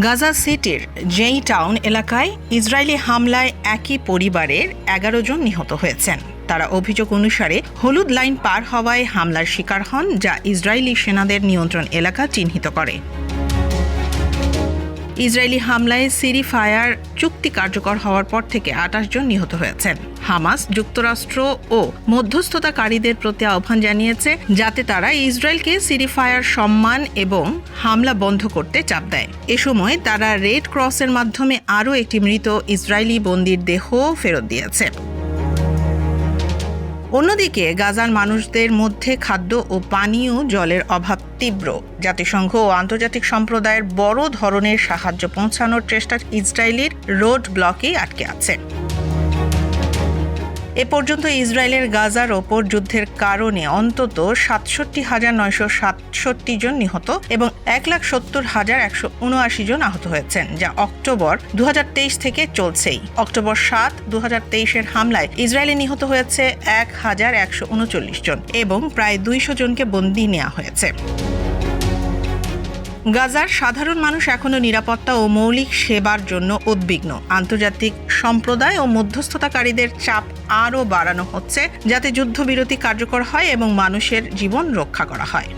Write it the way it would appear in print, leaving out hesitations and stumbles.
গাজা সিটির জেই টাউন এলাকায় ইসরায়েলি হামলায় একই পরিবারের ১১ জন নিহত হয়েছেন। তারা অভিযোগ অনুসারে হলুদ লাইন পার হওয়ায় হামলার শিকার হন, যা ইসরায়েলি সেনাদের নিয়ন্ত্রণ এলাকা চিহ্নিত করে। ইসরায়েলি হামলায় সিরিফায়ার চুক্তি কার্যকর হওয়ার পর থেকে ২৮ জন নিহত হয়েছেন। হামাস যুক্তরাষ্ট্র ও মধ্যস্থতাকারীদের প্রতি আহ্বান জানিয়েছে যাতে তারা ইসরায়েলকে সিরিফায়ার সম্মান এবং হামলা বন্ধ করতে চাপ দেয়। এ সময় তারা রেড ক্রসের মাধ্যমে আরও একটি মৃত ইসরায়েলি বন্দীর দেহ ফেরত দিয়েছে। অন্যদিকে গাজার মানুষদের মধ্যে খাদ্য ও পানীয় জলের অভাব তীব্র। জাতিসংঘ ও আন্তর্জাতিক সম্প্রদায়ের বড় ধরনের সাহায্য পৌঁছানোর চেষ্টা ইসরায়েলের রোড ব্লকে আটকে আছে। এ পর্যন্ত ইসরায়েলের গাজার ওপর যুদ্ধের কারণে অন্তত ৬৭,৯৬৭ জন নিহত এবং ১,৭০,১৭৯ জন আহত হয়েছেন, যা অক্টোবর ২০২৩ থেকে চলছেই। অক্টোবর ৭, ২০২৩-এর হামলায় ইসরায়েলে নিহত হয়েছে ১,১৩৯ জন এবং প্রায় ২০০ জনকে বন্দী নেওয়া হয়েছে। গাজার সাধারণ মানুষ এখনও নিরাপত্তা ও মৌলিক সেবার জন্য উদ্বিগ্ন। আন্তর্জাতিক সম্প্রদায় ও মধ্যস্থতাকারীদের চাপ আরও বাড়ানো হচ্ছে যাতে যুদ্ধবিরতি কার্যকর হয় এবং মানুষের জীবন রক্ষা করা হয়।